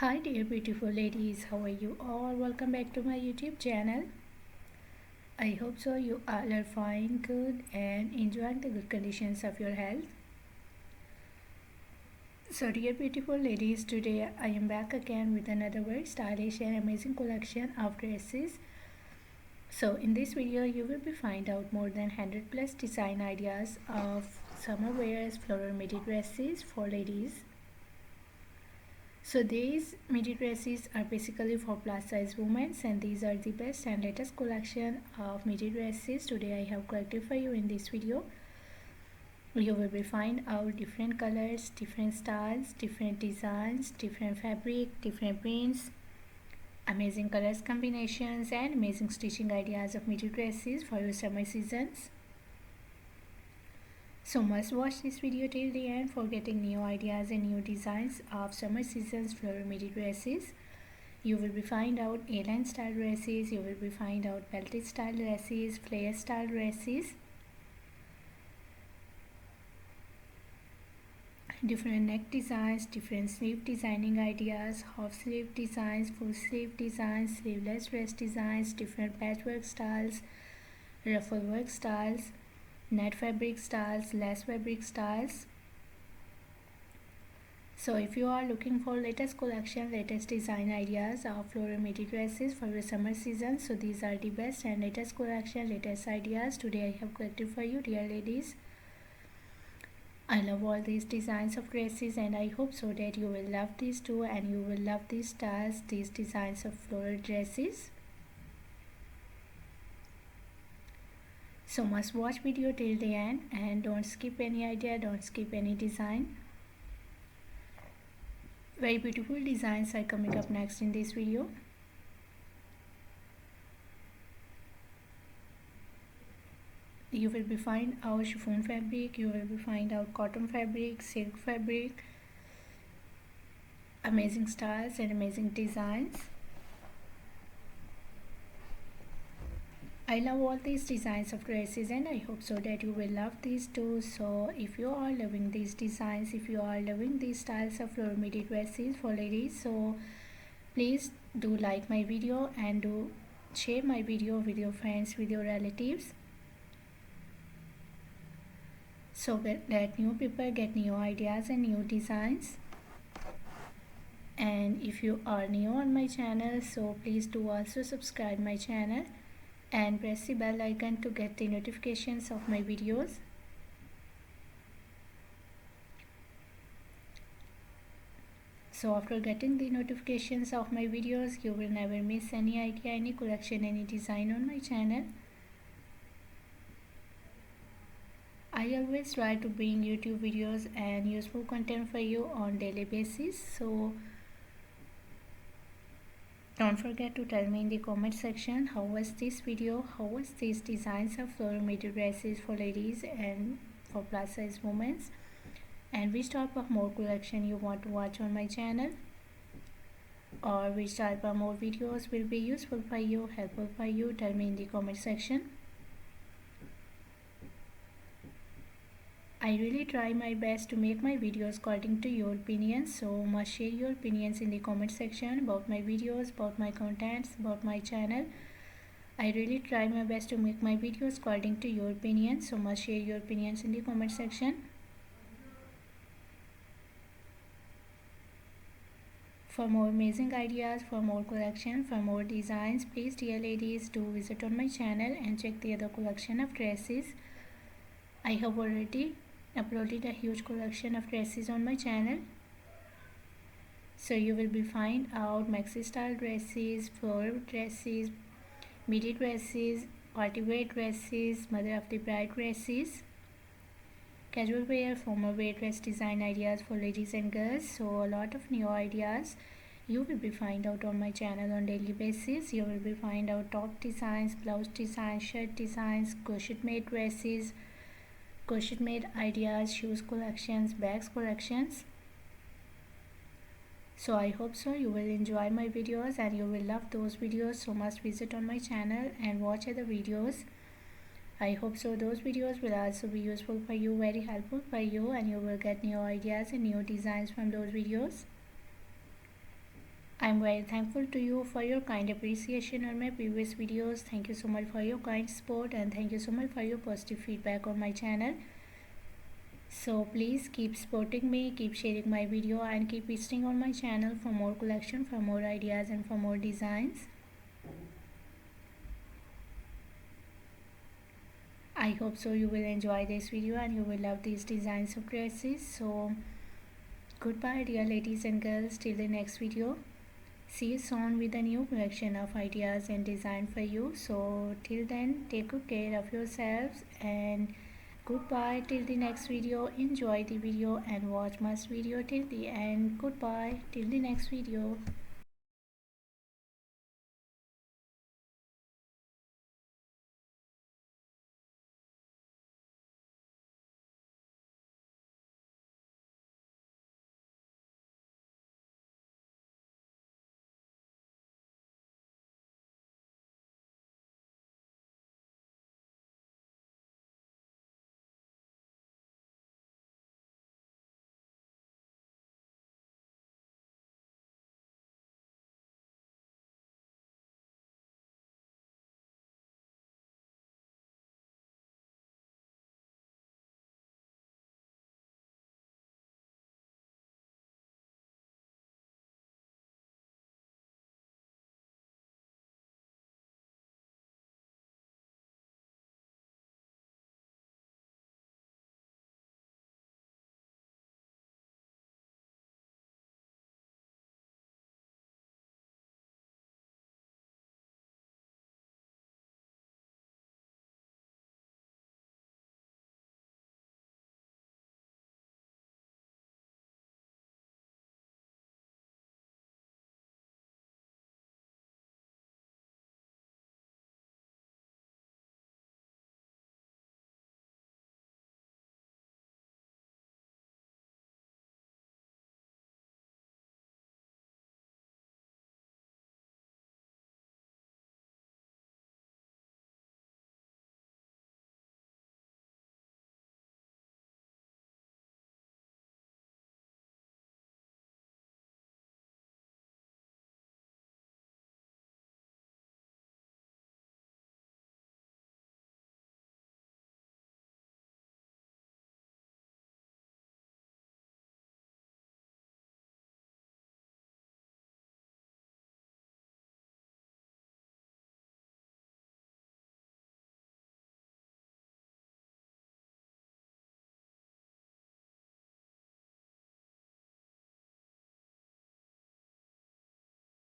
Hi dear beautiful ladies, how are you all? Welcome back to my YouTube channel. I hope so you all are fine, good and enjoying the good conditions of your health. So dear beautiful ladies, today I am back again with another very stylish and amazing collection of dresses. So in this video you will be find out more than 100 plus design ideas of summer wears floral midi dresses for ladies. So these midi dresses are basically for plus size women, and these are the best and latest collection of midi dresses today I have collected for you in this video. You will be find out different colors, different styles, different designs, different fabric, different prints, amazing colors combinations and amazing stitching ideas of midi dresses for your summer seasons. So must watch this video till the end for getting new ideas and new designs of summer season's floral midi dresses. You will be find out A-line style dresses, you will be find out belted style dresses, flare style dresses, different neck designs, different sleeve designing ideas, half sleeve designs, full sleeve designs, sleeveless dress designs, different patchwork styles, ruffle work styles, net fabric styles, lace fabric styles. So if you are looking for latest collection, latest design ideas of floral midi dresses for your summer season, so these are the best and latest collection, latest ideas today I have collected for you dear ladies. I love all these designs of dresses and I hope so that you will love these too and you will love these styles, these designs of floral dresses. So must watch video till the end and don't skip any idea, don't skip any design. Very beautiful designs are coming up next in this video. You will be find out chiffon fabric, you will be find out cotton fabric, silk fabric, amazing styles and amazing designs. I love all these designs of dresses and I hope so that you will love these too. So if you are loving these designs, if you are loving these styles of floral midi dresses for ladies, so please do like my video and do share my video with your friends, with your relatives, so that new people get new ideas and new designs. And if you are new on my channel, so please do also subscribe my channel and press the bell icon to get the notifications of my videos. So after getting the notifications of my videos, you will never miss any idea, any collection, any design on my channel. I always try to bring YouTube videos and useful content for you on daily basis. So don't forget to tell me in the comment section how was this video, how was these designs of floral midi dresses for ladies and for plus size women, and which type of more collection you want to watch on my channel, or which type of more videos will be useful for you, helpful for you. Tell me in the comment section. I really try my best to make my videos according to your opinions, so must share your opinions in the comment section about my videos, about my contents, about my channel. I really try my best to make my videos according to your opinions, so must share your opinions in the comment section. For more amazing ideas, for more collection, for more designs, please dear ladies do visit on my channel and check the other collection of dresses. I have already uploaded a huge collection of dresses on my channel. So you will be find out maxi style dresses, floral dresses, midi dresses, party wear dresses, mother of the bride dresses, casual wear, formal wear dress design ideas for ladies and girls. So a lot of new ideas you will be find out on my channel on daily basis. You will be find out top designs, blouse designs, shirt designs, crochet made dresses, crochet made ideas, shoes collections, bags collections. So I hope so you will enjoy my videos and you will love those videos, so must visit on my channel and watch other videos. I hope so those videos will also be useful for you, very helpful for you, and you will get new ideas and new designs from those videos. I'm very thankful to you for your kind appreciation on my previous videos. Thank you so much for your kind support, and thank you so much for your positive feedback on my channel. So please keep supporting me, keep sharing my video, and keep visiting on my channel for more collection, for more ideas, and for more designs. I hope so you will enjoy this video and you will love these designs of dresses. So goodbye dear ladies and girls, till the next video. See you soon with a new collection of ideas and design for you. So till then, take good care of yourselves, and goodbye till the next video. Enjoy the video and watch my video till the end. Goodbye till the next video.